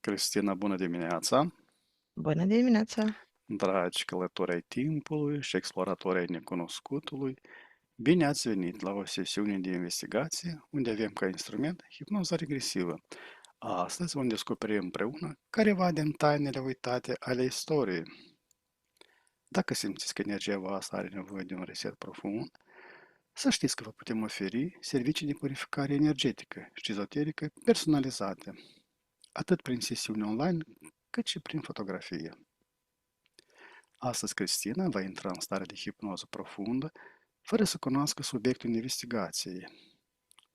Cristina, bună dimineața! Bună dimineața! Dragi călători ai timpului și exploratori ai necunoscutului, bine ați venit la o sesiune de investigație unde avem ca instrument hipnoza regresivă. Astăzi vom descoperi împreună careva din tainele uitate ale istoriei. Dacă simțiți că energia voastră are nevoie de un reset profund, să știți că vă putem oferi servicii de purificare energetică și ezoterică personalizate, atât prin sesiuni online, cât și prin fotografie. Astăzi Cristina va intra în stare de hipnoză profundă, fără să cunoască subiectul investigației.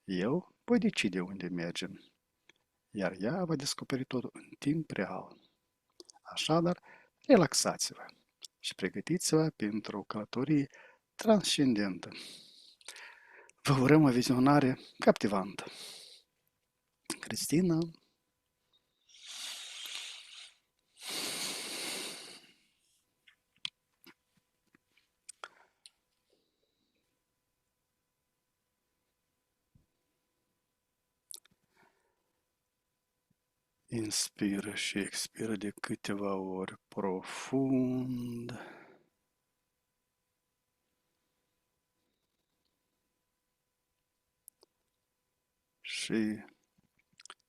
Eu voi decide unde mergem, iar ea va descoperi totul în timp real. Așadar, relaxați-vă și pregătiți-vă pentru o călătorie transcendentă. Vă urăm o vizionare captivantă. Cristina, inspiră și expiră de câteva ori profund. Și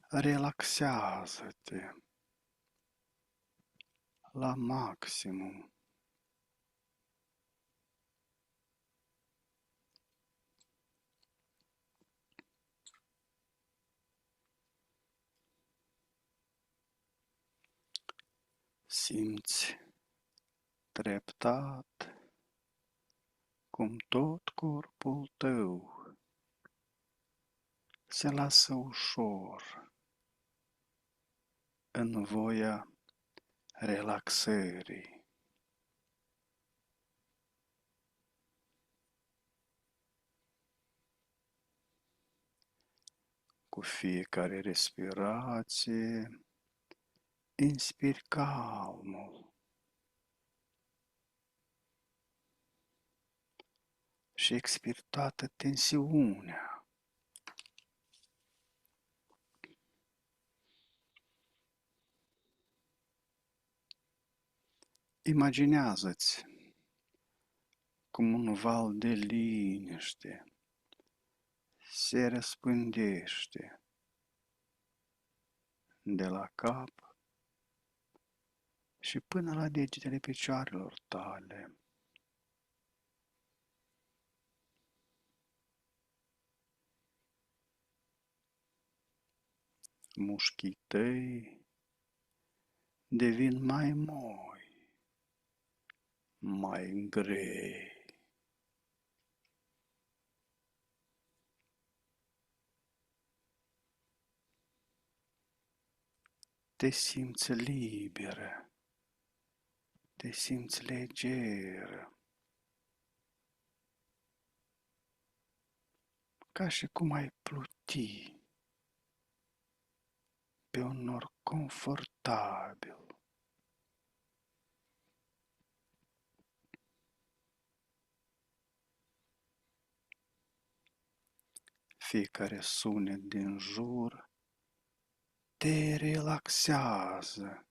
relaxează-te la maximum. Simți treptat cum tot corpul tău se lasă ușor în voia relaxării. Cu fiecare respirație, inspiri calmul și expiri toată tensiunea. Imaginează-ți cum un val de liniște se răspândește de la cap și până la degetele picioarelor tale. Mușchii tăi devin mai moi, mai grei. Te simți liberă, te simți legeră, ca și cum ai pluti pe un nor confortabil. Fiecare sunet din jur te relaxează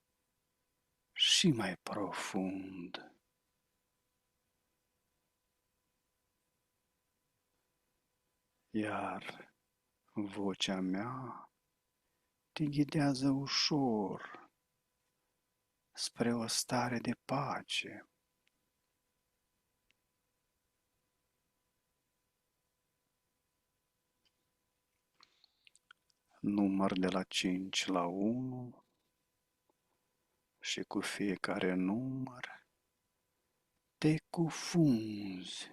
și mai profund. Iar vocea mea te ghidează ușor spre o stare de pace. Număr de la 5 la 1 și cu fiecare număr te cufunzi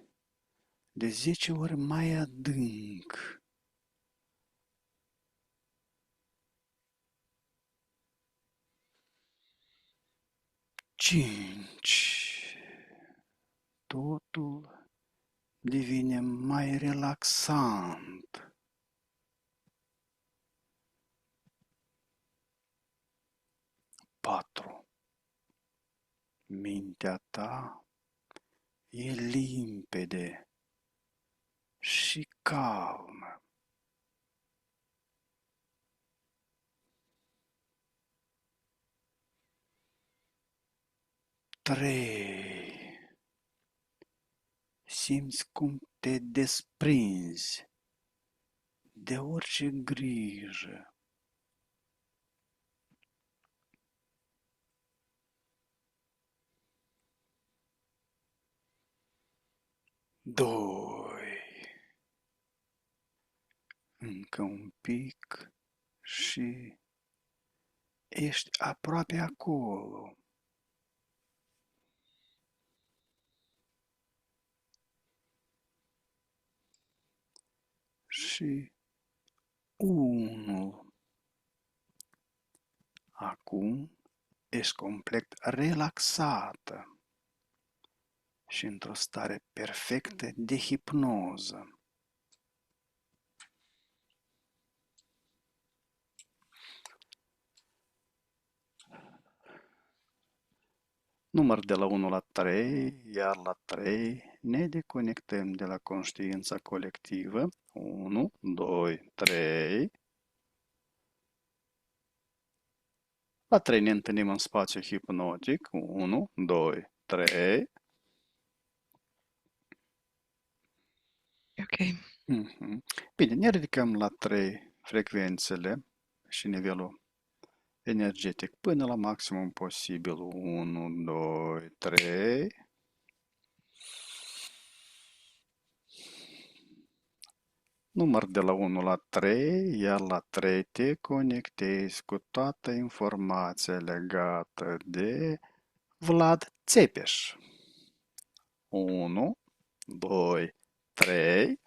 de 10 ori mai adânc. Cinci. Totul devine mai relaxant. 4. Mintea ta e limpede și calmă. 3. Simți cum te desprinzi de orice grijă. 2. Încă un pic și ești aproape acolo. Și 1. Acum ești complet relaxată și într-o stare perfectă de hipnoză. Număr de la 1 la 3, iar la 3 ne deconectăm de la conștiința colectivă. 1, 2, 3. La 3 ne întâlnim în spațiu hipnotic. 1, 2, 3. Ok. Bine, ne ridicăm la 3 frecvențele și nivelul energetic până la maximum posibil. 1, 2, 3. Număr de la 1 la 3, iar la 3 te conectezi cu toată informația legată de Vlad Țepeș. 1, 2, 3.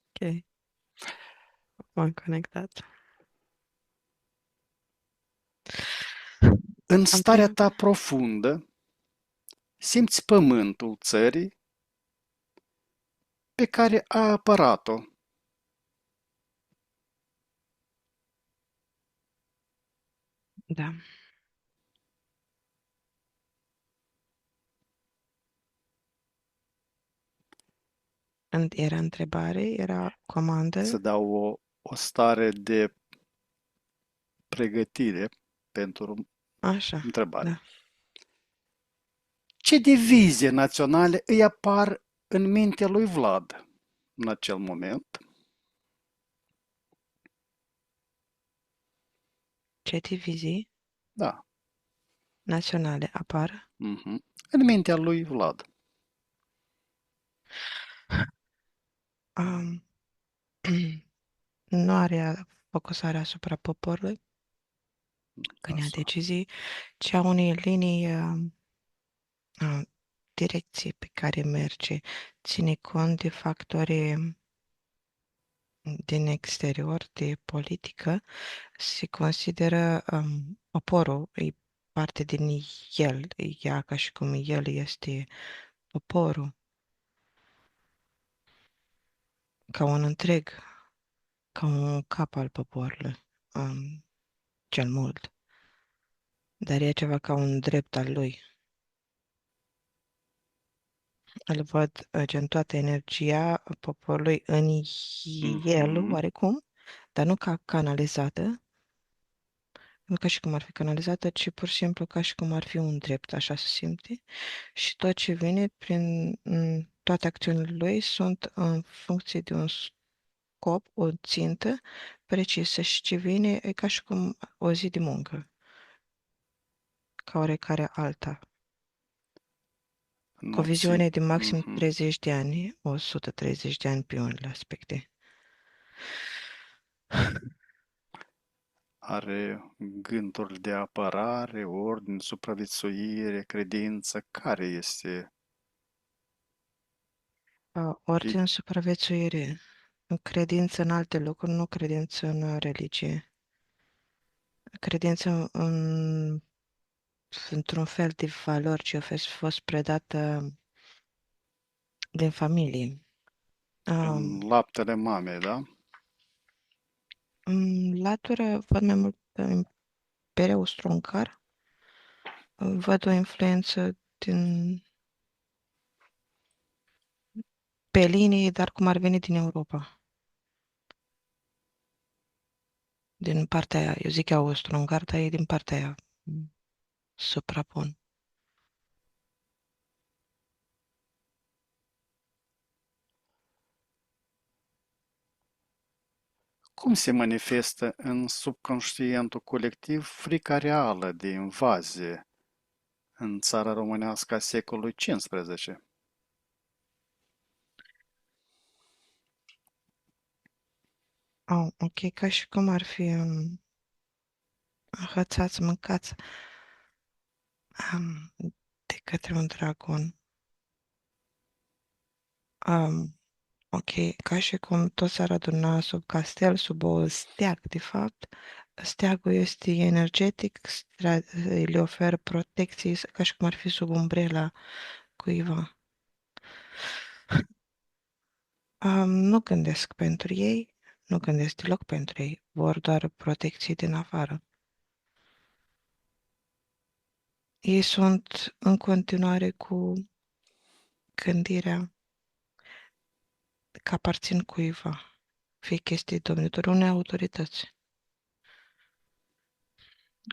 Ok. M-am conectat. În Am starea prim... ta profundă, simți pământul țării pe care a apărat-o. Da. Era întrebare? Era Să comandă? dau o stare de pregătire pentru Așa. întrebare. Da. Ce divizie naționale îi apar în mintea lui Vlad în acel moment? Ce divizii Da. naționale apar? În mintea lui Vlad. Um, nu are focusarea asupra poporului când ia Așa. decizii, ci a unei linii, direcție pe care merge. Ține cont de factorii din exterior, de politică, se consideră poporul, e parte din el, ea ca și cum el este poporul, ca un întreg, ca un cap al poporului, cel mult. Dar e ceva ca un drept al lui. Îl văd gen toată energia poporului în el, Mhm. oarecum, dar nu ca canalizată, nu ca și cum ar fi canalizată, ci pur și simplu ca și cum ar fi un drept, așa se simte. Și tot ce vine prin toate acțiunile lui sunt în funcție de un scop, o țintă precisă și ce vine e ca și cum o zi de muncă, ca oricare alta. Cu o Noții. viziune de maxim Mhm. 30 de ani, 130 de ani pe unele aspecte. Are gânduri de apărare, ordine, supraviețuire, credință. Care este? Ordine, supraviețuire, credință în alte lucruri, nu credință în religie. Credință într-un fel de valori ce a fost predată din familie. În Um, laptele mamei, da? În latură văd mai mult Imperiul Austro-Ungar, văd o influență pe linii, dar cum ar veni din Europa. din partea aia. Eu zic austro-ungar, dar e din partea aia. Suprapun. Cum se manifestă în subconștientul colectiv frica reală de invazie în țara românească a secolului XV? Ok, ca și cum ar fi hățați, mâncați de către un dragon. Um, ok, ca și cum toți s-ar aduna sub castel, sub o steag, de fapt. Steagul este energetic, le oferă protecții, ca și cum ar fi sub umbrela cuiva. Nu gândesc pentru ei, nu gândesc deloc pentru ei, vor doar protecții din afară. Ei sunt în continuare cu gândirea că aparțin cuiva, fie chestii domnitori, unei autorități.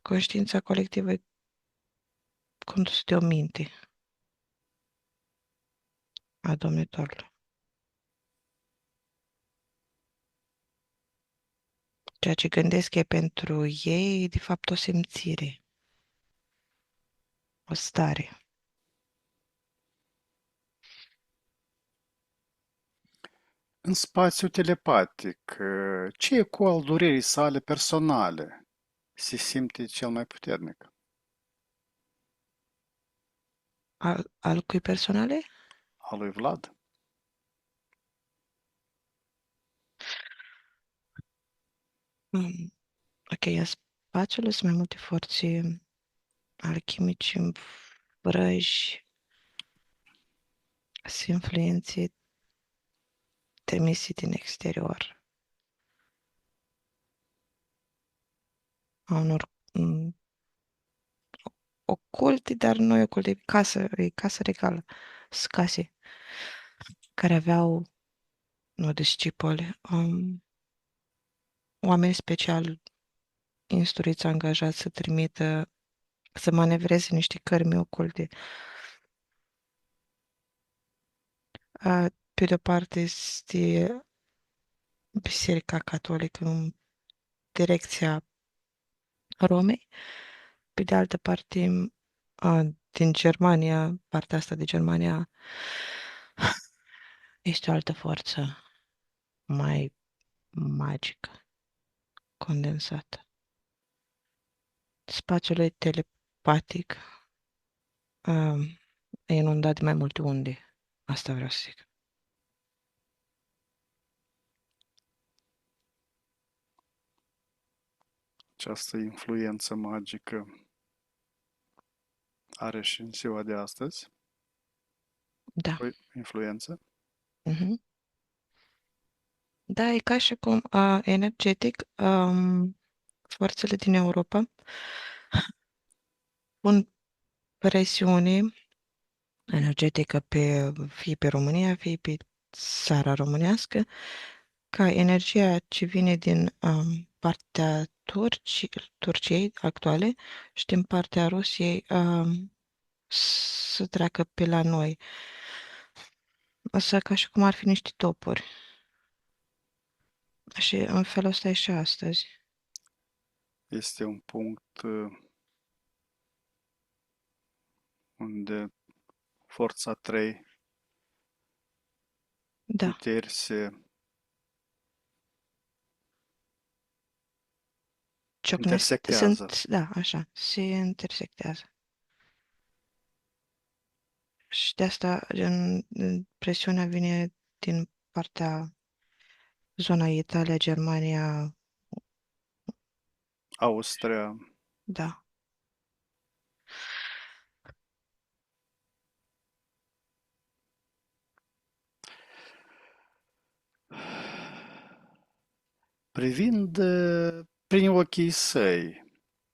Conștiința colectivă e condusă de o minte a domnitorului. Ceea ce gândesc e pentru ei, de fapt, o simțire, o stare. În spațiu telepatic, ce eco al durerii sale personale se simte cel mai puternic? Al cui personale? Al lui Vlad? Um, ok, în spațiul sunt mai multe forțe alchimice, vrăji, sunt influențe trimise din exterior, a unor oculte, dar nu e oculte, e casă regală, sunt case care aveau, nu discipoli, oameni special instruiți, angajați să trimită, să manevreze niște cărmi oculte. Pe de-o parte este Biserica Catolică în direcția Romei, pe de altă parte din Germania, partea asta de Germania, este o altă forță mai magică, condensată. Spațiul e telepatic, e inundat de mai multe unde. Asta vreau să zic. Această influență magică are și în ziua de astăzi Da. o influență. Mhm. Da, e ca și cum energetic forțele din Europa pun presiune energetică fie pe România, fie pe țara românească, ca energia ce vine din partea Turciei actuale și din partea Rusiei să treacă pe la noi. Asta ca și cum ar fi niște topuri. Și în felul ăsta e și astăzi. Este un punct unde forța 3 Da, puteri se ciocnesc, intersectează. da, așa, se intersectează. Și de asta presiunea vine din partea zona Italia, Germania, Austria. da. Privind prin ochii săi,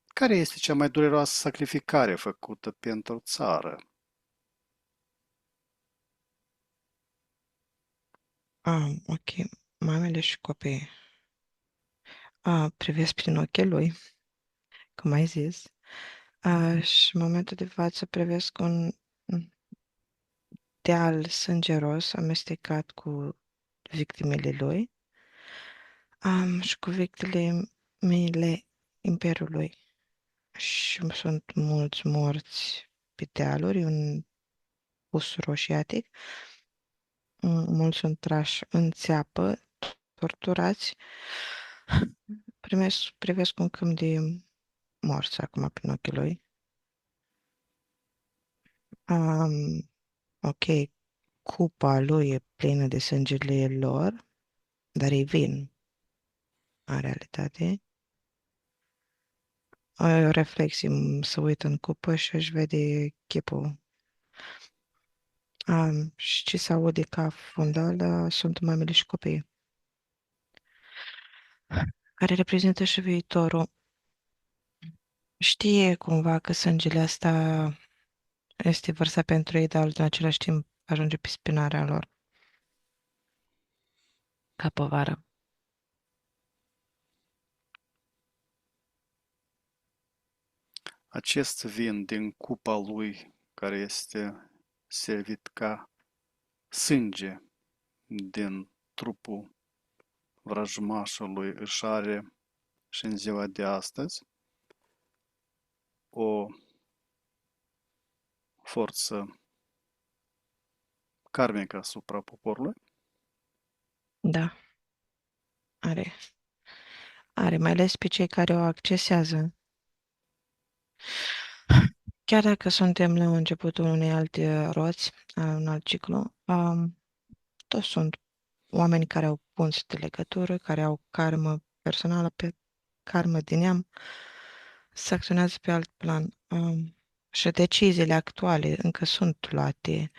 care este cea mai dureroasă sacrificare făcută pentru țară? Ok, mamele și copiii. Privesc prin ochii lui, cum ai zis. Și în momentul de față privesc un deal sângeros amestecat cu victimele lui, și cu victimele Imperiului. Și sunt mulți morți pe dealuri, un pus roșiatic, mulți sunt trași în țeapă, torturați. Privesc un câmp de morți acum prin ochii lui. Ok, cupa lui e plină de sângele lor, dar ei vin, în realitate. O reflexie, să uită în cupă și își vede chipul. Și ce se aude ca fundal sunt mamele și copiii, care reprezintă și viitorul. Știe cumva că sângele ăsta este vărsat pentru ei, dar în același timp ajunge pe spinarea lor, ca povară. Acest vin din cupa lui, care este servit ca sânge din trupul vrăjmașului, își are și în ziua de astăzi o forță karmică asupra poporului. Da, are. Are, mai ales pe cei care o accesează. Chiar dacă suntem la începutul unei alte roți, a un alt ciclu, toți sunt oameni care au punți de legătură, care au karmă personală, pe karmă din neam, se acționează pe alt plan. Și deciziile actuale încă sunt luate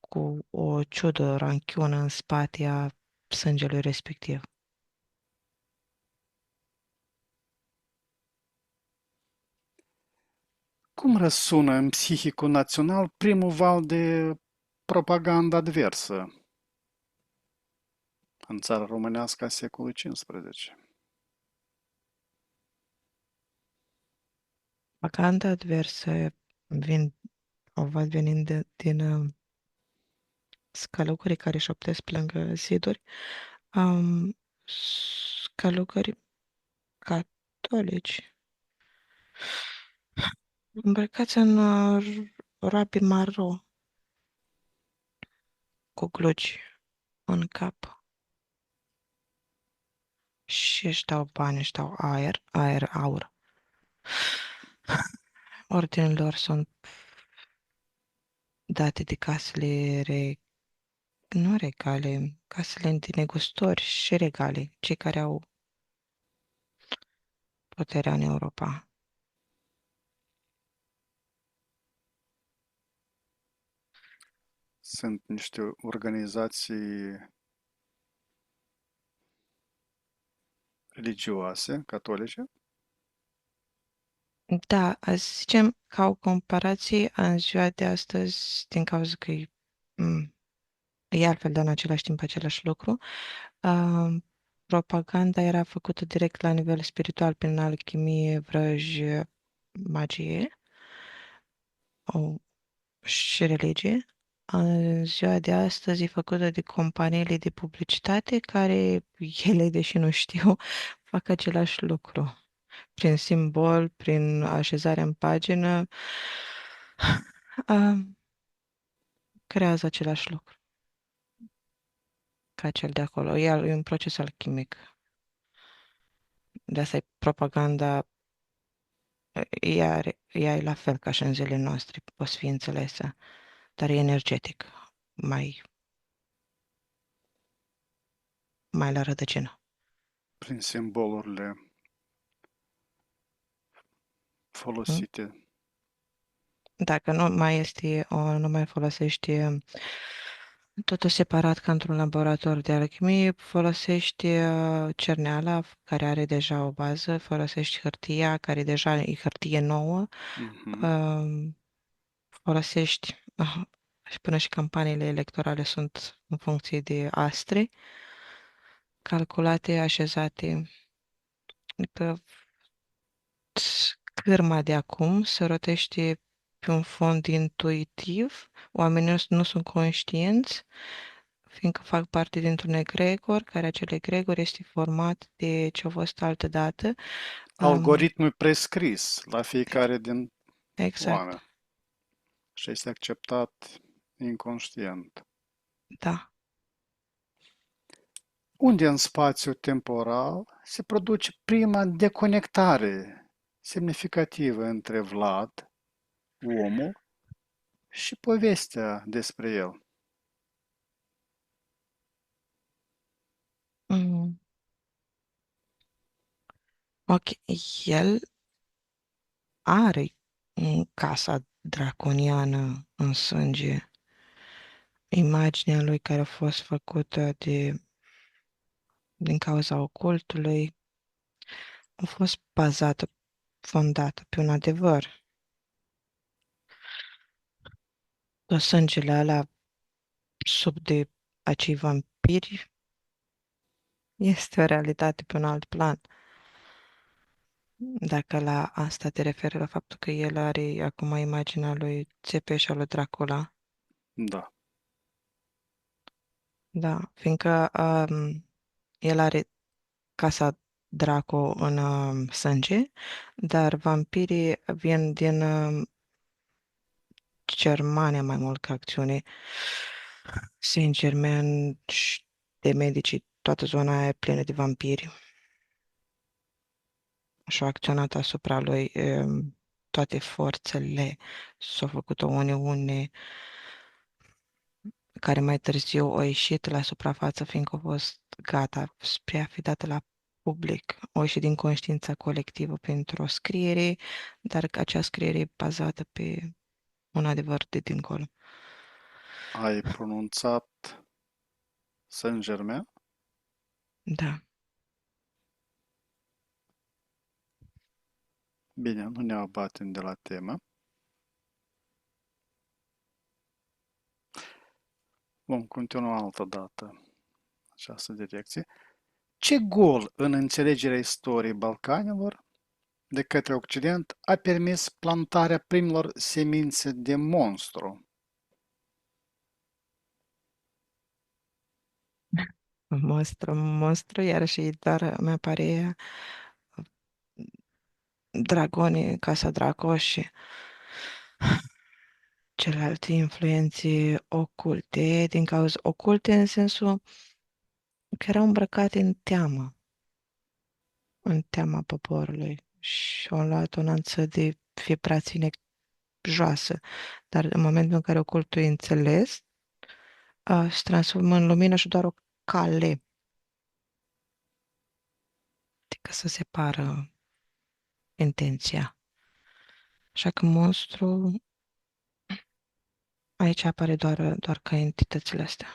cu o ciudă ranchiună în spate a sângelui respectiv. Cum răsună în psihicul național primul val de propagandă adversă în țara românească a secolului XV? Propaganda adversă vin, o văd venind din scălugării care șoptesc lângă ziduri, scălugări catolici, îmbrăcați în roabe maro, cu glugi în cap și își dau bani, își dau aur. Ordinele lor sunt date de nu regale, casele de negustori și regale, cei care au puterea în Europa. Sunt niște organizații religioase, catolice. Da, să zicem ca o comparație în ziua de astăzi, din cauza că e altfel, dar în același timp același lucru, uh, propaganda era făcută direct la nivel spiritual prin alchimie, vrăji, magie o, și religie. În ziua de astăzi e făcută de companiile de publicitate care, ele, deși nu știu, fac același lucru. Prin simbol, prin așezarea în pagină, uh, creează același lucru ca cel de acolo. E un proces alchimic. De asta e propaganda, ea e la fel ca și în zilele noastre, poate fi înțelesă, dar e energetic, mai la rădăcină. Prin simbolurile Mm? folosite. Dacă nu mai folosești totul separat ca într-un laborator de alchimie, folosești cerneala care are deja o bază, folosești hârtia care deja e hârtie nouă, Mhm. um, folosești și până și campaniile electorale sunt în funcție de astre calculate, așezate. Adică cârma de acum se rotește pe un fond intuitiv, oamenii nu sunt conștienți, fiindcă fac parte dintr-un egregor, care acel egregor este format de ce a fost altă dată. Algoritmul prescris la fiecare din Exact, oameni și este acceptat inconștient. da. Unde în spațiu temporal se produce prima deconectare semnificativă între Vlad, omul, și povestea despre el. Mm. Ok, el are casa draconiană în sânge, imaginea lui care a fost făcută din cauza ocultului a fost bazată, fondată pe un adevăr. Tot sângele ăla sub de acei vampiri este o realitate pe un alt plan. Dacă la asta te referi, la faptul că el are acum imaginea lui Țepe și a lui Dracula, Da. da, fiindcă el are casa Draco în sânge, dar vampirii vin din Germania mai mult ca acțiune. Saint-Germain și de medici, toată zona aia e plină de vampiri și au acționat asupra lui toate forțele. S-a făcut o uniune care mai târziu a ieșit la suprafață, fiindcă a fost gata spre a fi dată la public. O ieșit din conștiința colectivă pentru o scriere, dar acea scriere e bazată pe un adevăr de dincolo. Ai pronunțat Saint-Germain? Da. Bine, nu ne abatem de la temă. Vom continua altă dată această direcție. Ce gol în înțelegerea istoriei Balcanilor de către Occident a permis plantarea primilor semințe de monstru? Monstru, iarăși doar mi apare Dragoni, Casa Draco și celelalte influențe oculte, din cauza oculte în sensul că erau îmbrăcate în teama poporului și au luat o nuanță de vibrație joasă, dar în momentul în care ocultul e înțeles, se transformă în lumină și doar o cale, adică să separă intenția. Așa că monstru aici apare doar ca entitățile astea.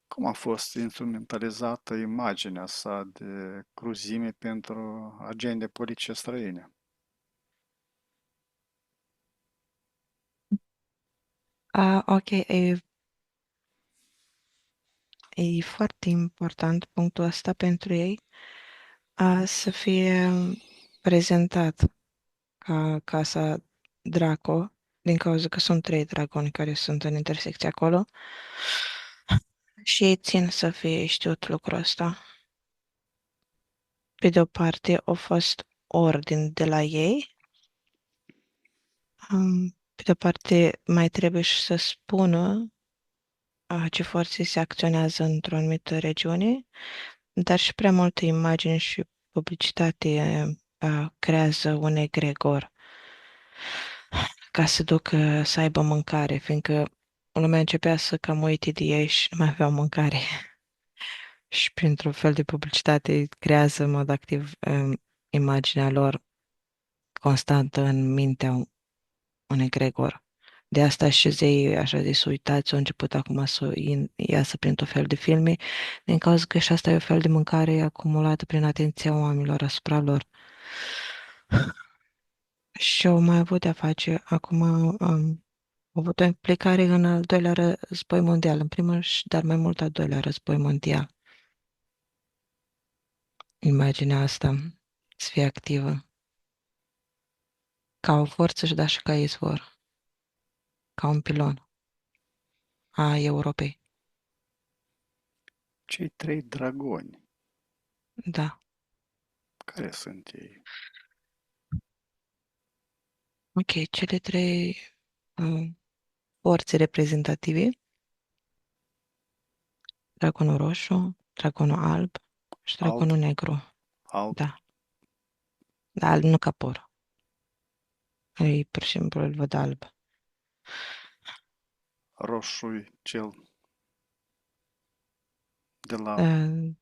Cum a fost instrumentalizată imaginea sa de cruzime pentru agende politice străine? Ok, e foarte important punctul ăsta pentru ei, să fie prezentat ca casa Draco, din cauza că sunt trei dragoni care sunt în intersecție acolo și ei țin să fie știut lucrul ăsta. Pe de o parte, a fost ordin de la ei, pe de o parte, mai trebuie și să spună ce forțe se acționează într-o anumită regiune, dar și prea multe imagini și publicitate creează un egregor ca să ducă să aibă mâncare, fiindcă lumea începea să cam uite de ei și nu mai aveau mâncare. Și printr-un fel de publicitate creează în mod activ imaginea lor constantă în mintea unui egregor. De asta și zeii, așa zis, uitați, au început acum să iasă printr-un fel de filme, din cauza că și asta e o fel de mâncare acumulată prin atenția oamenilor asupra lor. Și au mai avut de-a face acum avut o implicare în al doilea război mondial, în primul și dar mai mult al doilea război mondial. Imaginea asta să fie activă ca o forță și da și ca izvor, ca un pilon a Europei. Cei trei dragoni, Da. care sunt ei? Ok, cele trei uh, forțe reprezentative, dragonul roșu, dragonul alb și Alb, dragonul negru. alb, Da, dar alb nu ca por. Ei, pur și simplu, îl văd alb. roșu, cel de la Uh,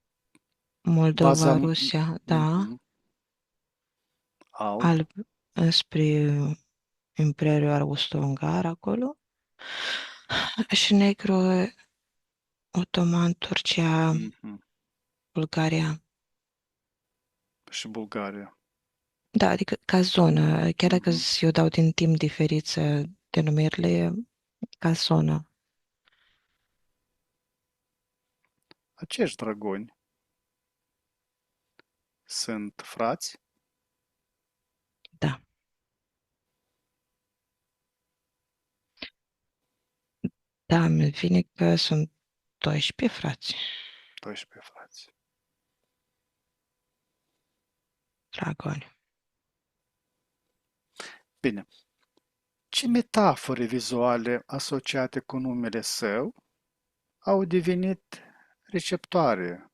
baza, Moldova, Rusia, da, alb, alb înspre Imperiul Austro-Ungar acolo și negru Otoman, Turcia, mhm, Bulgaria. și Bulgaria. Da, adică ca zonă, chiar dacă Mhm. eu dau din timp diferit denumirile, ca zonă, Acești dragoni sunt frați, da. Da, mi vine că sunt 12 frați, 12 frați. dragoni. Bine, ce metafore vizuale asociate cu numele său au devenit receptoare,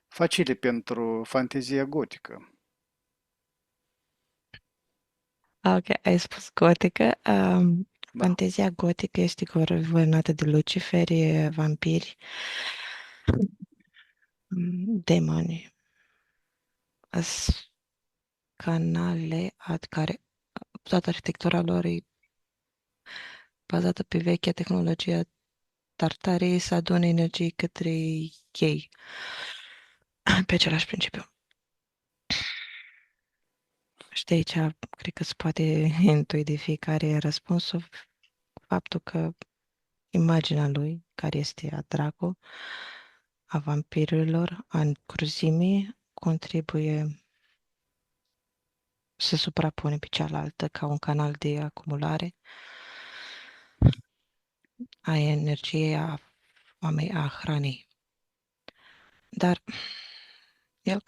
facile pentru fantezia gotică? Ok, ai spus gotică. Da. Fantezia gotică este guvernată de luciferi, vampiri, demoni, canale care toată arhitectura lor e bazată pe vechea tehnologie Tartarii să adune energie către ei, pe același principiu. Și de aici cred că se poate intui de fiecare răspunsul faptul că imaginea lui, care este a Draco, a vampirilor, a cruzimii, contribuie să suprapune pe cealaltă ca un canal de acumulare a energiei, a hranei. Dar el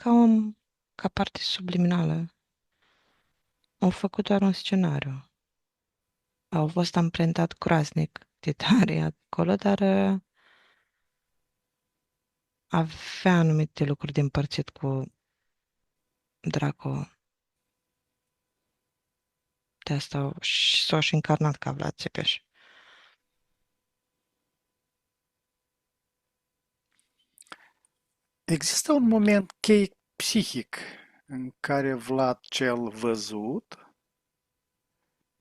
ca parte subliminală, au făcut doar un scenariu. Au fost amprentat groaznic de tare acolo, dar avea anumite lucruri de împărțit cu Draco. De asta s-au și încarnat ca Vlad Țepeș. Există un moment chei psihic în care Vlad cel văzut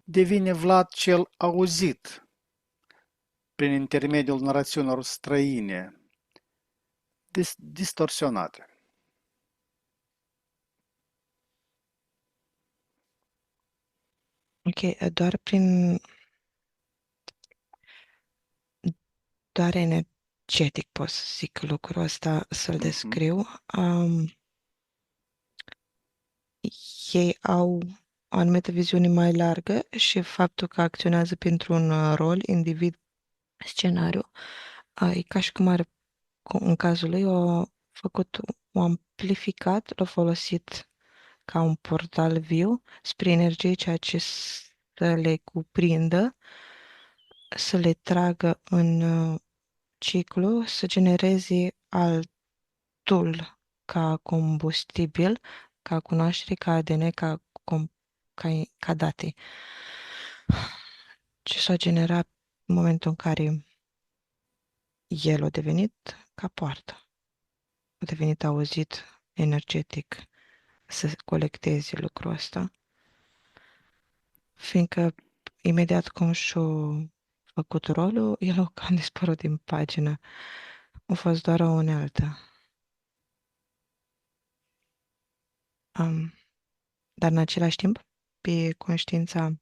devine Vlad cel auzit prin intermediul narațiunilor străine, distorsionate. Ok, doar energetic pot să zic lucrul ăsta, să-l Mhm. descriu. Ei au o anumită viziune mai largă și faptul că acționează pentru un rol, individ, scenariu, e ca și cum ar, în cazul lui, o amplificat, l-a folosit ca un portal viu spre energie, ceea ce să le cuprindă, să le tragă în ciclu, să genereze altul ca combustibil, ca cunoaștere, ca ADN, ca date. Ce s-a generat în momentul în care el a devenit ca poartă, a devenit auzit energetic să colecteze lucrul ăsta, fiindcă imediat cum și-a făcut rolul, el a cam dispărut din pagină. A fost doar o unealtă. Um, dar în același timp, pe conștiința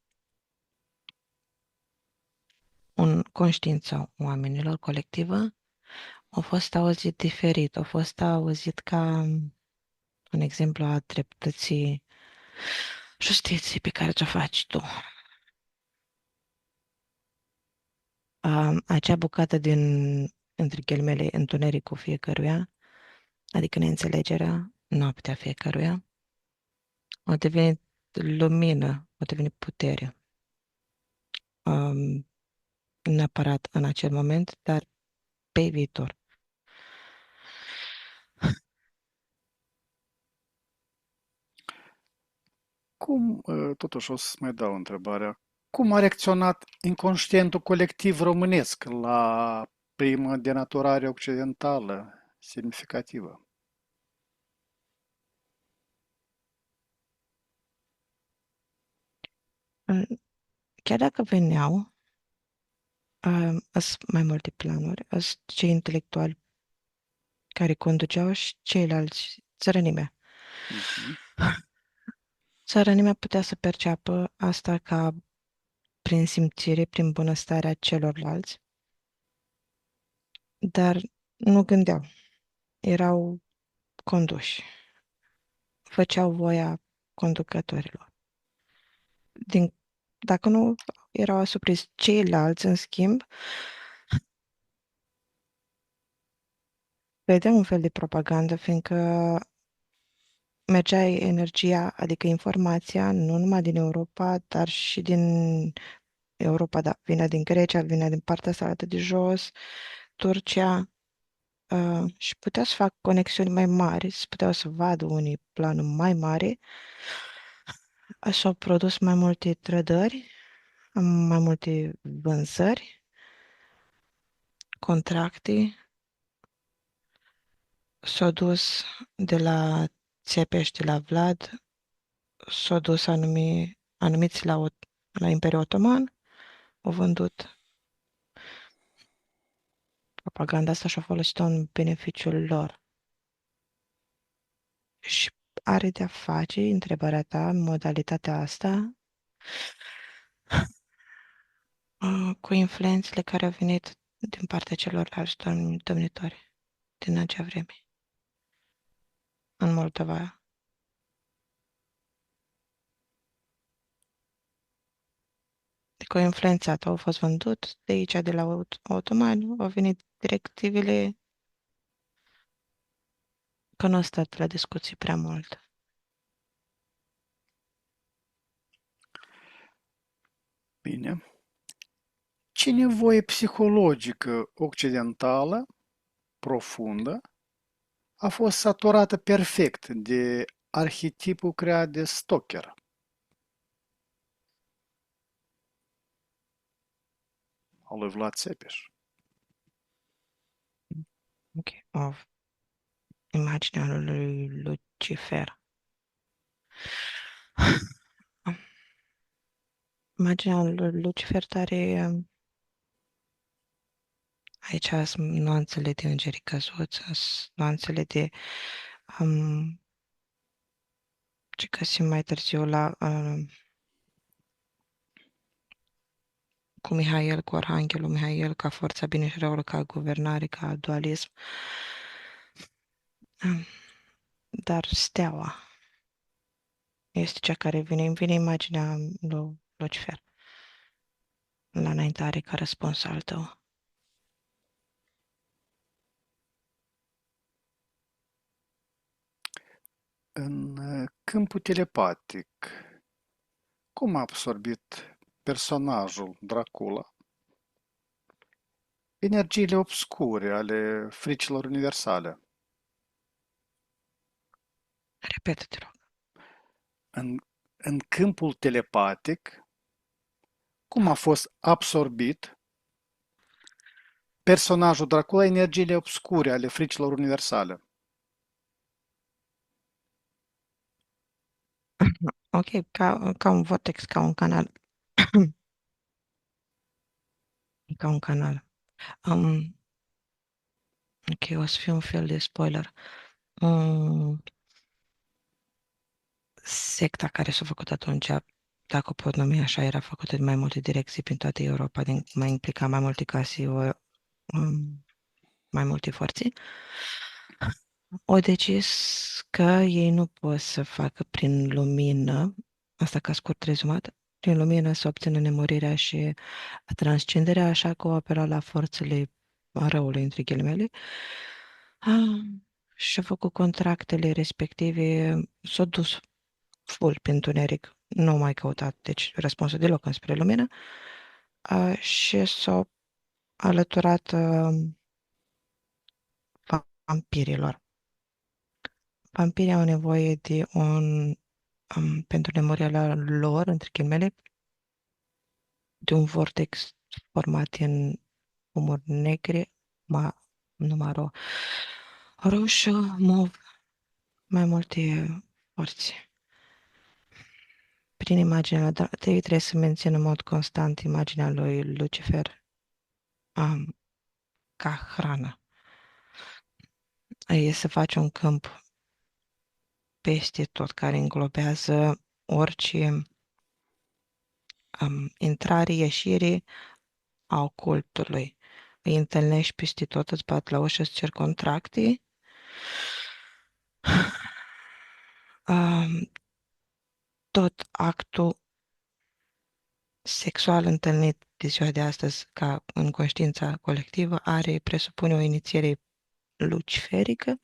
conștiința oamenilor colectivă a fost auzit diferit, a fost auzit ca un exemplu a dreptății, justiției pe care ți-o faci tu. Acea bucată din, între ghilimele, întunericul fiecăruia, adică neînțelegerea, noaptea fiecăruia, a devenit lumină, a devenit putere. Um, Neapărat în acel moment, dar pe viitor. Cum, totuși o să mai dau întrebarea, cum a reacționat inconștientul colectiv românesc la prima denaturare occidentală semnificativă? Chiar dacă veneau, sunt mai multe planuri, sunt cei intelectuali care conduceau și ceilalți, țărănimea. Mhm. Țărănimea putea să perceapă asta ca prin simțire, prin bunăstarea celorlalți, dar nu gândeau, erau conduși, făceau voia conducătorilor. Dacă nu erau asupra ceilalți, în schimb, vedeam un fel de propagandă, fiindcă mergea energia, adică informația, nu numai din Europa, dar și din Europa, da, vine din Grecia, vine din partea asta de jos, Turcia, și putea să fac conexiuni mai mari, să puteau să vadă unii planuri mai mari. Așa au produs mai multe trădări, mai multe vânzări, contracte. S-au dus de la Țepeș, de la Vlad, s-au dus anumiți la Imperiul Otoman, au vândut propaganda asta și-a folosit-o în beneficiul lor. Și are de-a face, întrebarea ta, în modalitatea asta, cu influențele care au venit din partea celorlalți domnitori din acea vreme, în Moldova. Adică au influențat, au fost vândut de aici, de la otomani, au venit directivele, că nu a stat la discuții prea mult. Bine. Ce nevoie psihologică occidentală, profundă, a fost saturată perfect de arhetipul creat de Stoker, al lui Vlad Țepeș? Ok. Of imaginea lui Lucifer. Imaginea lui Lucifer tare, aici sunt nuanțele de îngerii căzuți, sunt nuanțele de um, ce găsim mai târziu cu Mihail, cu Arhanghelul Mihail, ca forța bine și răului, ca guvernare, ca dualism. Dar steaua este cea care vine imaginea lui Lucifer la înaintare ca răspuns al tău. În câmpul telepatic, cum a absorbit personajul Dracula energiile obscure ale fricilor universale? Repetă-te, rog. În câmpul telepatic, cum a fost absorbit personajul Dracula energiile obscure ale fricilor universale? Ok, ca un vortex, ca un canal. Ca un canal. Um, ok, o să fie un fel de spoiler. Um, Secta care s-a făcut atunci dacă o pot numi așa, era făcută din mai multe direcții prin toată Europa, mai implica mai multe case, mai multe forțe. Au decis că ei nu pot să facă prin lumină, asta ca scurt rezumat, prin lumină să obțină nemurirea și transcenderea, așa că au apelat la forțele răului, între ghilimele, și-a făcut contractele respective, s-a dus full pe întuneric, nu mai căutat, deci răspunsul deloc înspre lumină, și s-a alăturat vampirilor. Vampirii au nevoie de pentru memoria lor, între ghilimele, de un vortex format din fumuri negre, numai roșu, mov, mai multe porți. Prin imaginea, dar ei trebuie să mențină în mod constant imaginea lui Lucifer ca hrană. E să faci un câmp peste tot care înglobează orice intrare, ieșire a ocultului. Îi întâlnești peste tot, îți bat la ușă, îți cer contracte. Tot actul sexual întâlnit de ziua de astăzi ca în conștiința colectivă presupune o inițiere luciferică,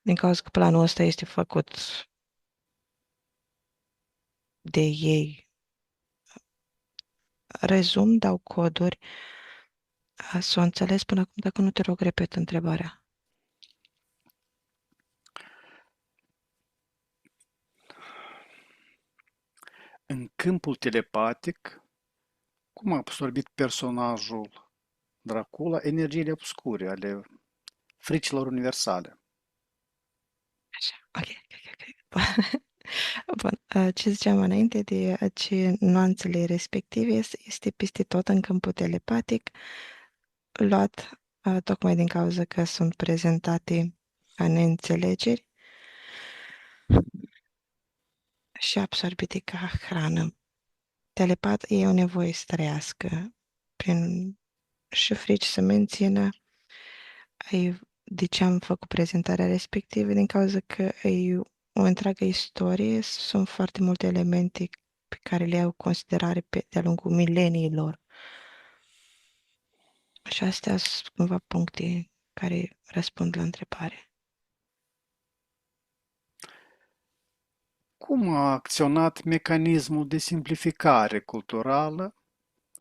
din cauza că planul ăsta este făcut de ei. Rezum, dau coduri. S-o înțeles până acum, dacă nu te rog, repet întrebarea. În câmpul telepatic, cum a absorbit personajul Dracula energiile obscure ale fricilor universale? Așa, ok. Bun, ce ziceam înainte de ce nuanțele respective este peste tot în câmpul telepatic, luat tocmai din cauza că sunt prezentate neînțelegeri și absorbite ca hrană. Telepat e o nevoie să trăiască prin și frici să mențină. De ce am făcut prezentarea respectivă? Din cauza că e o întreagă istorie, sunt foarte multe elemente pe care le iau considerare de-a lungul mileniilor. Și astea sunt cumva puncte care răspund la întrebare. Cum a acționat mecanismul de simplificare culturală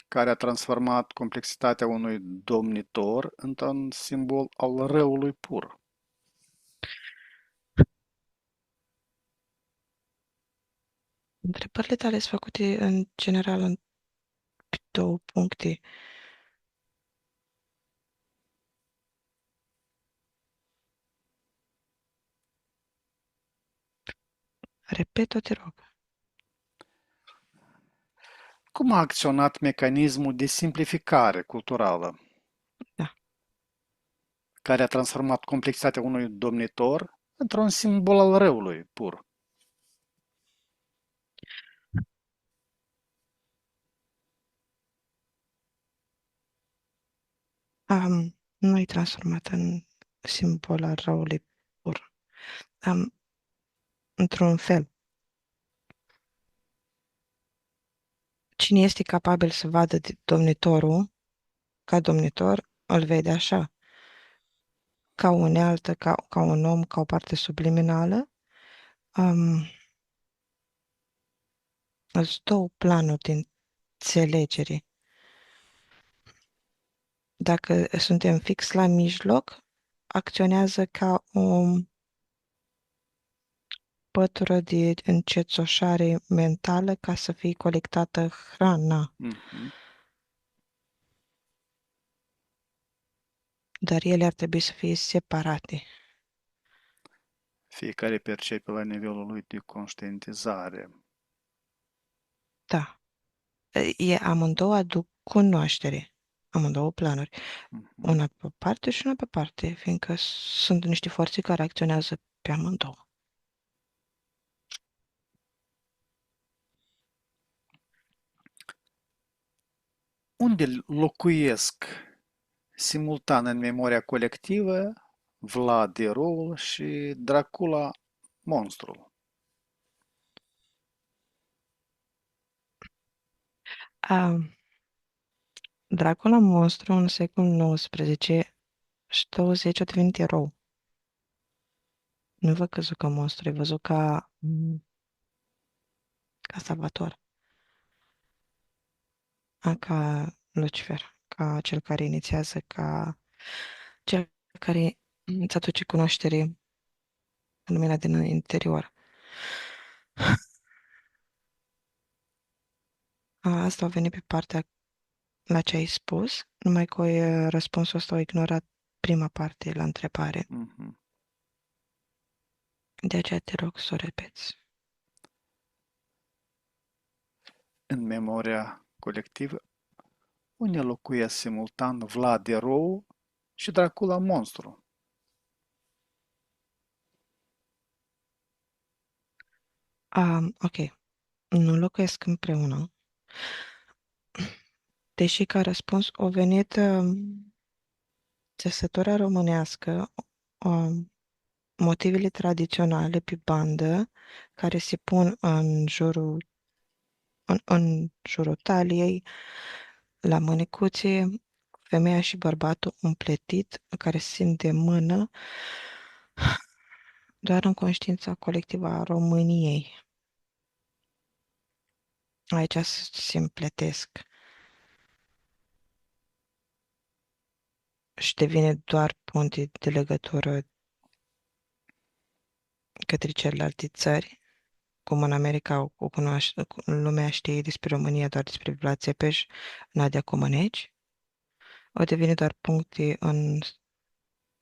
care a transformat complexitatea unui domnitor într-un simbol al răului pur? Întrebările tale sunt făcute în general în două puncte. Repet-o, te rog. Cum a acționat mecanismul de simplificare culturală Da. care a transformat complexitatea unui domnitor într-un simbol al răului pur? Nu e transformat în simbol al răului pur. Într-un fel. Cine este capabil să vadă domnitorul ca domnitor, îl vede așa, ca o unealtă, ca un om, ca o parte subliminală. Um, Îți două planuri din înțelegere. Dacă suntem fix la mijloc, acționează ca o pătură de încețoșare mentală ca să fie colectată hrana. Mhm. Dar ele ar trebui să fie separate. Fiecare percepe la nivelul lui de conștientizare. Da. Amândouă aduc cunoaștere. Amândouă planuri. Mhm. Una pe parte și una pe parte, fiindcă sunt niște forțe care acționează pe amândouă. Unde locuiesc simultan în memoria colectivă Vlad eroul și Dracula monstrul? A, Dracula monstru în secolul XIX și 20 a devenit erou. Nu văd căzut ca monstru, e văzut ca salvator, ca Lucifer, ca cel care inițiază, ca cel care îți aduce cunoaștere în lumina din interior. Asta a venit pe partea la ce ai spus, numai că răspunsul ăsta a ignorat prima parte la întrebare. Mhm. De aceea te rog să o repeți. În memoria colectivă, unde locuiesc simultan Vlad erou și Dracula monstru? Ok, nu locuiesc împreună, deși ca răspuns a venit țesătura românească, motivele tradiționale pe bandă care se pun în jurul taliei, la mânecuțe, femeia și bărbatul împletit, care se simt de mână, doar în conștiința colectivă a României. Aici se împletesc și devine doar punte de legătură către celelalte țări, cum în America lumea știe despre România doar despre Vlad Țepeș, Nadia Comăneci, au devenit doar puncte în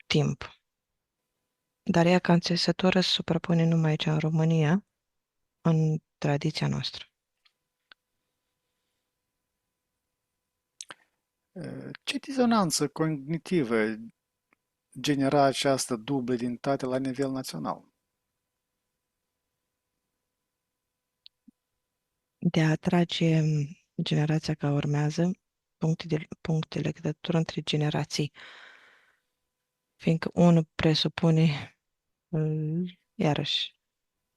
timp. Dar ea ca înțesătură se suprapune numai aici în România, în tradiția noastră. Ce dizonanță cognitivă genera această dublă identitate la nivel național? De a atrage generația care urmează, puncte de legătură între generații, fiindcă unul presupune, iarăși,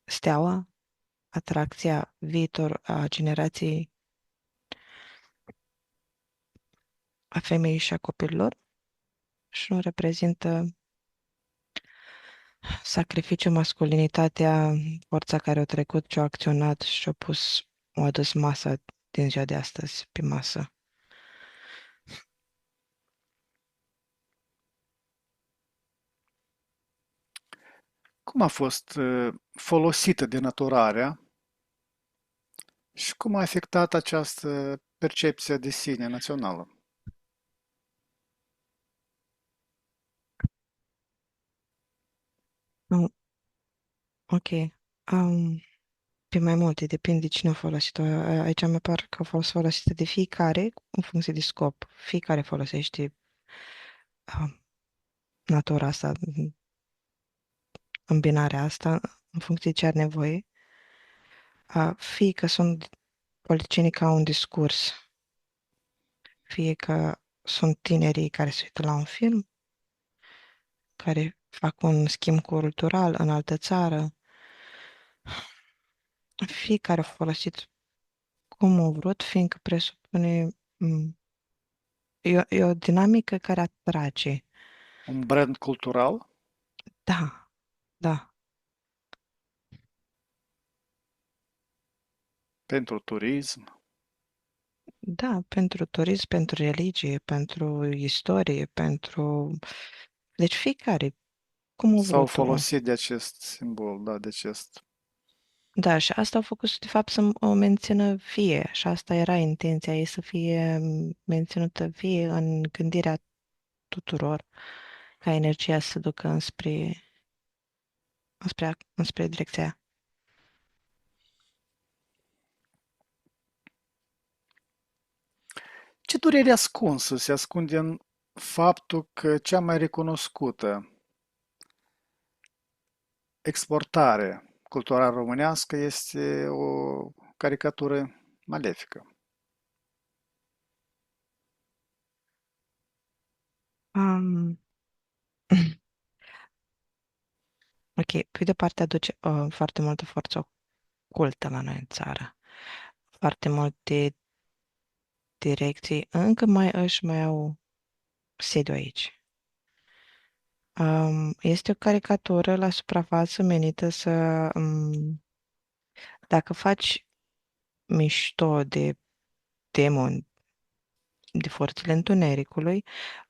steaua, atracția viitor a generației a femeii și a copilor și nu reprezintă sacrificiu masculinitatea, forța care a trecut și a acționat și a pus, o adus masa din ziua de astăzi pe masă. Cum a fost folosită denaturarea și cum a afectat această percepție de sine națională? Nu, ok. Um, Pe mai multe, depinde de cine a folosit-o. Aici mi pare că a fost folosită de fiecare în funcție de scop. Fiecare folosește natura asta, îmbinarea asta, în funcție de ce are nevoie. Fie că sunt politicienii ca un discurs, fie că sunt tinerii care se uită la un film, care fac un schimb cultural în altă țară. Fiecare a folosit cum a vrut, fiindcă presupune... E o dinamică care atrage. Un brand cultural Da, da, pentru turism da, pentru turism, pentru religie, pentru istorie, pentru... Deci fiecare, cum a s-au vrut o. folosit de acest simbol, da, de acest. Da, și asta au făcut, de fapt, să o mențină vie și asta era intenția ei, să fie menținută vie în gândirea tuturor, ca energia să se ducă înspre direcția aia. Ce durere ascunsă se ascunde în faptul că cea mai recunoscută exportare culturală românească este o caricatură malefică? Um, ok, pe de parte aduce foarte multă forță ocultă la noi în țară. Foarte multe direcții încă mai au sediu aici. Este o caricatură la suprafață menită să, dacă faci mișto de demoni, de forțele întunericului,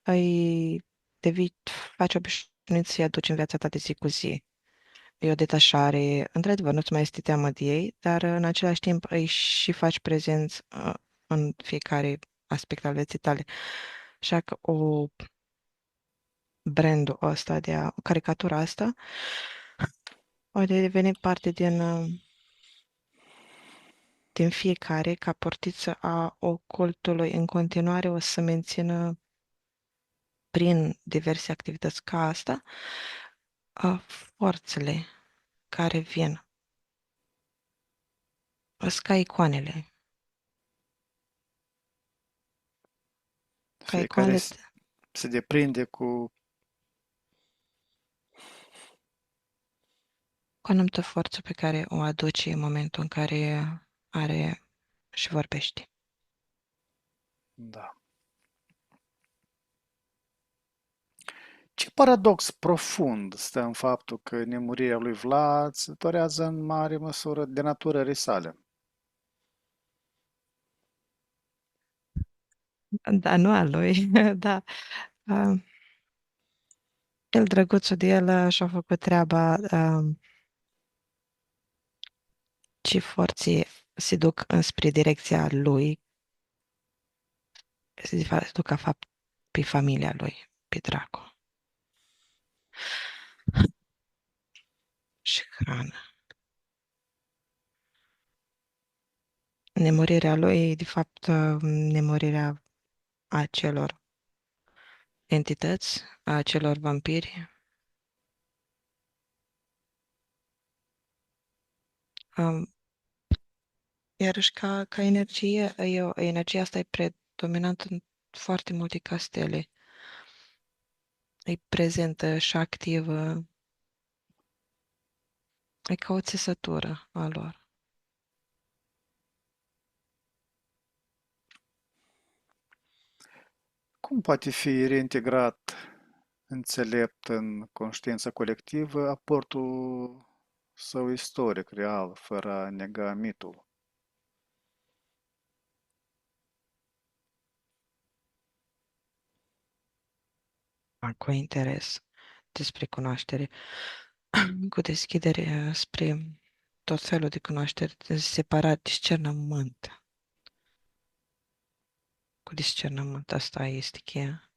îi devii, faci obișnuit să-i aduci în viața ta de zi cu zi. E o detașare, într-adevăr, nu-ți mai este teamă de ei, dar în același timp îi și faci prezenți în fiecare aspect al vieții tale. Așa că brandul ăsta, caricatura asta, o deveni parte din fiecare, ca portiță a ocultului. În continuare o să mențină prin diverse activități ca asta forțele care vin. Sunt ca icoanele. Ca Fiecare icoanele se deprinde cu... cu anumită forță pe care o aduce în momentul în care are și vorbește. Da. Ce paradox profund stă în faptul că nemurirea lui Vlad se torează în mare măsură de natură sale. Da, nu a lui, da. Uh, El, drăguțul de el, și-a făcut treaba, ce forțe se duc înspre direcția lui, se duc, a fapt, pe familia lui, pe Draco. Și hrană. Nemurirea lui, de fapt, nemurirea acelor entități, a acelor vampiri. Um, Iarăși, ca energie, energia asta e predominantă în foarte multe castele. E prezentă și activă. E ca o țesătură a lor. Cum poate fi reintegrat înțelept în conștiința colectivă aportul său istoric, real, fără a nega mitul? Cu interes despre cunoaștere, cu deschidere spre tot felul de cunoaștere, separat, discernământ. Cu discernământ, asta este cheia.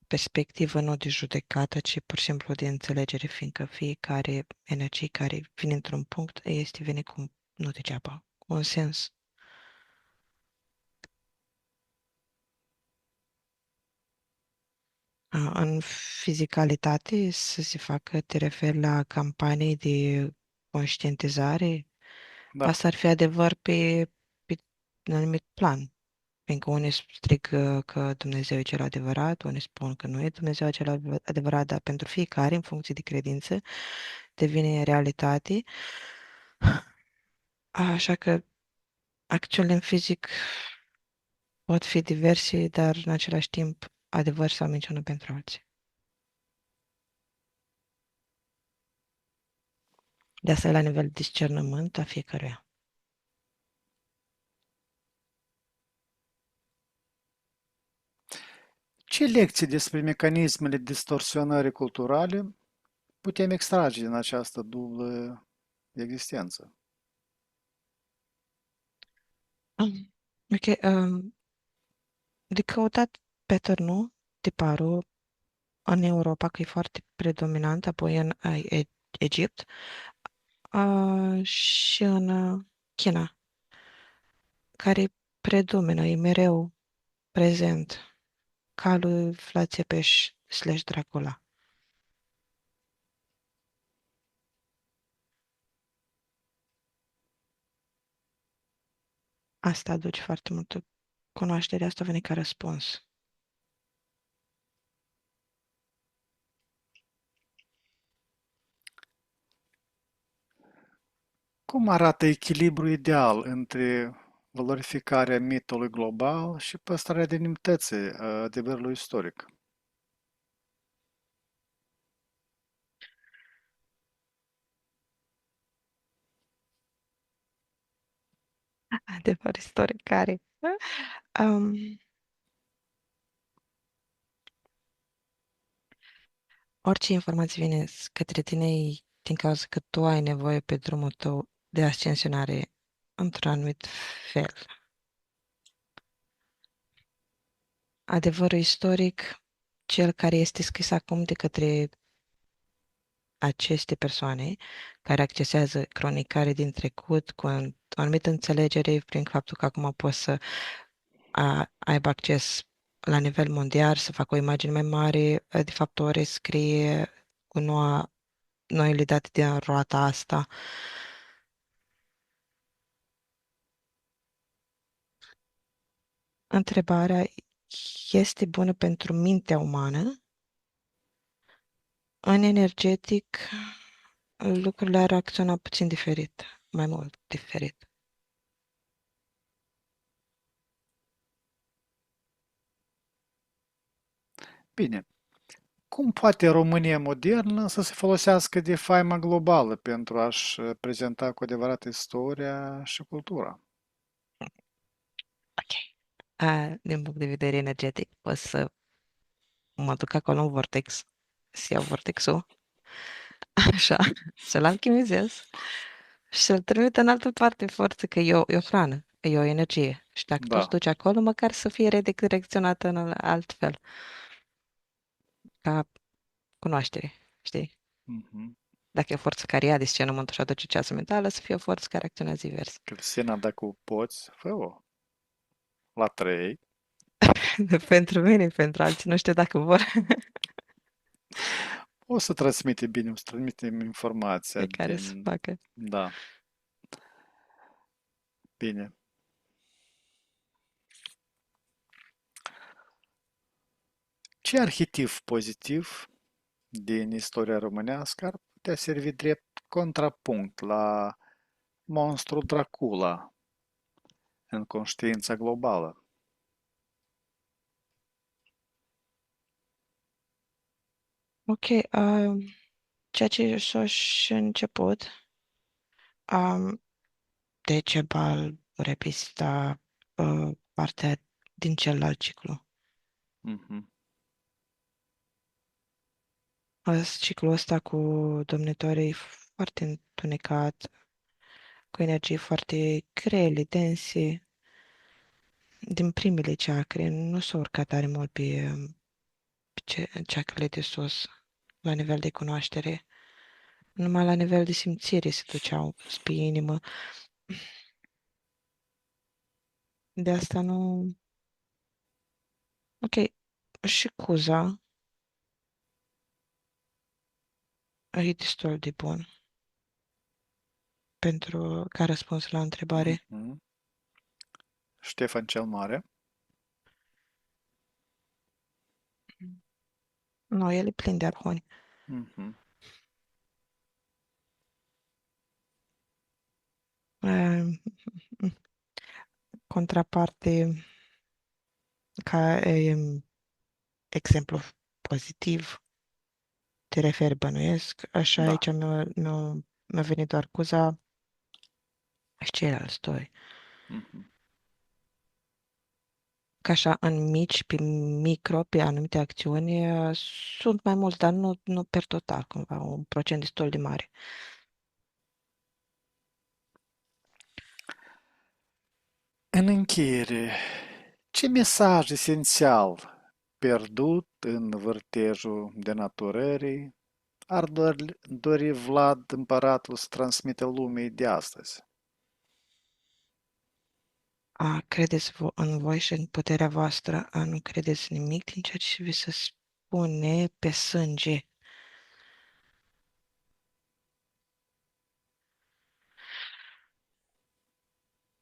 Perspectivă nu de judecată, ci pur și simplu de înțelegere, fiindcă fiecare energie care vine într-un punct vine cu, nu degeaba, cu un sens. În fizicalitate să se facă, te referi la campanii de conștientizare? Da, Asta ar fi adevăr pe un anumit plan. Fiindcă unii strigă că Dumnezeu e cel adevărat, unii spun că nu e Dumnezeu cel adevărat, dar pentru fiecare, în funcție de credință, devine realitate. Așa că acțiunile în fizic pot fi diverse, dar în același timp adevăr sau minciună pentru alții. De asta e la nivel de discernământ a fiecăruia. ce lecții despre mecanismele distorsionării culturale putem extrage din această dublă existență? Ok, de căutat pattern-ul, tiparul, în Europa, că e foarte predominant, apoi în Egipt și în China, care predomină, e mereu prezent, ca lui Vlad Țepeș / Dracula. Asta aduce foarte multă cunoaștere, asta vine ca răspuns. Cum arată echilibrul ideal între valorificarea mitului global și păstrarea demnității adevărului istoric? Adevăr istoric care. Um, Orice informație vine către tine din cauza că tu ai nevoie pe drumul tău de ascensionare într-un anumit fel. Adevărul istoric, cel care este scris acum de către aceste persoane care accesează cronicare din trecut cu o anumită înțelegere prin faptul că acum pot să aibă acces la nivel mondial, să facă o imagine mai mare, de fapt o rescrie cu noile date din roata asta. Întrebarea este bună pentru mintea umană. În energetic, lucrurile ar acționa puțin diferit, mai mult diferit. Bine, cum poate România modernă să se folosească de faima globală pentru a-și prezenta cu adevărat istoria și cultura? Ok. Din punct de vedere energetic, pot să mă duc acolo în vortex, să iau vortexul, așa, să-l alchimizez și să-l trimit în altă parte forță, că e o hrană, e o energie. Și dacă tu îți Da. duci acolo, măcar să fie redirecționată în alt fel, ca cunoaștere, știi? Mhm. Dacă e o forță care ia discernământul și aduce ceasă mentală, să fie o forță care acționează invers. Cristina, dacă poți, fă-o. La 3. Pentru mine, pentru alții, nu știu dacă vor, O să transmite bine, o să transmitem informația pe care să din... facă. Da, bine. Ce arhetip pozitiv din istoria românească ar putea servi drept contrapunct la monstru Dracula în conștiința globală? Ok, ceea ce s-a și început, um, Decebal reprezenta partea din celălalt ciclu. Mhm. Ciclul ăsta cu domnitoare e foarte întunecat, cu energii foarte grele, dense, din primele chakre, nu s-a urcat tare mult pe chakrele de sus, la nivel de cunoaștere. Numai la nivel de simțire se duceau spre inimă. De asta nu... Ok, și Cuza e destul de bun pentru ca răspuns la întrebare. Mhm. Ștefan cel Mare. Nu, el e plin de arhoni. Mhm. Um, Contraparte, ca exemplu pozitiv, te referi bănuiesc, așa Da. aici mi-a venit doar Cuza și ceilalți doi. Mhm. Ca așa, în mici, pe micro, pe anumite acțiuni, sunt mai mulți, dar nu per total, cumva, un procent destul de mare. În încheiere, ce mesaj esențial pierdut în vârtejul denaturării ar dori Vlad Împăratul să transmită lumii de astăzi? Credeți în voi și în puterea voastră, nu credeți nimic din ceea ce vi se spune pe sânge.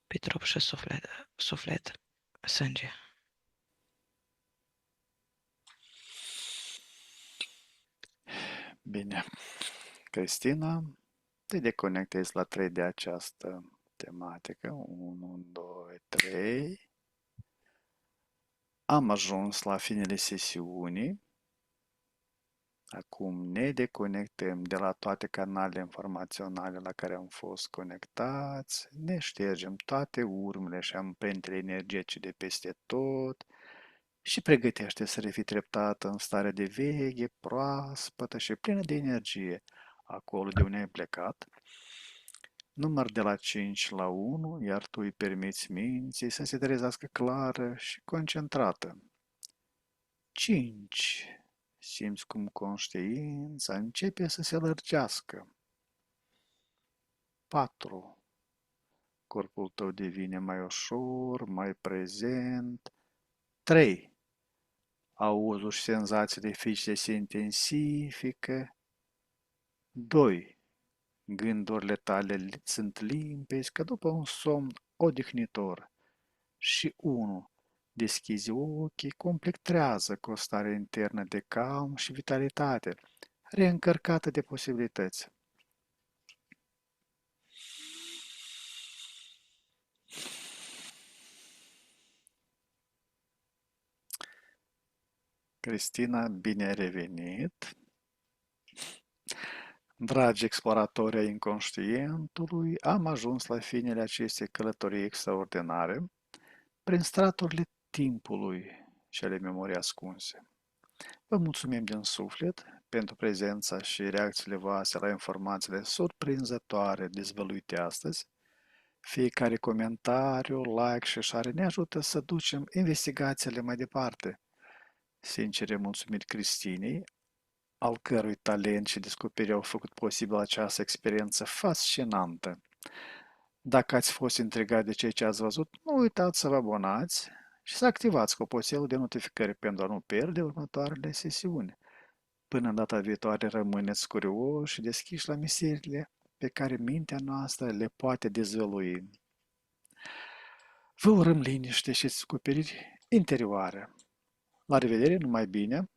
Pe trup și suflet, sânge. Bine. Cristina, te deconectezi la 3 de această tematică. 1, 2, 3. Am ajuns la finele sesiunii. Acum ne deconectăm de la toate canalele informaționale la care am fost conectați, ne ștergem toate urmele și amprentele energetice de peste tot și pregătește să revii treptat în stare de veche, proaspătă și plină de energie, acolo de unde ai plecat. Număr de la 5 la 1, iar tu îi permiți minții să se trezească clară și concentrată. 5. Simți cum conștiința începe să se lărgească. 4. Corpul tău devine mai ușor, mai prezent. 3. Auzul și senzațiile fizice se intensifică. 2. Gândurile tale sunt limpezi ca după un somn odihnitor. Și 1. Deschizi ochii, completrează cu o stare internă de calm și vitalitate, reîncărcată de posibilități. Cristina, bine ai revenit! Dragi exploratori ai inconștientului, am ajuns la finele acestei călătorii extraordinare prin straturile timpului și ale memoriei ascunse. Vă mulțumim din suflet pentru prezența și reacțiile voastre la informațiile surprinzătoare dezvăluite astăzi. Fiecare comentariu, like și share ne ajută să ducem investigațiile mai departe. Sincere mulțumiri Cristinei, al cărui talent și descoperire au făcut posibil această experiență fascinantă. Dacă ați fost intrigat de ceea ce ați văzut, nu uitați să vă abonați și să activați clopoțelul de notificări pentru a nu pierde următoarele sesiuni. Până în data viitoare rămâneți curioși și deschiși la misteriile pe care mintea noastră le poate dezvălui. Vă urăm liniște și descoperiri interioare. La revedere, numai bine!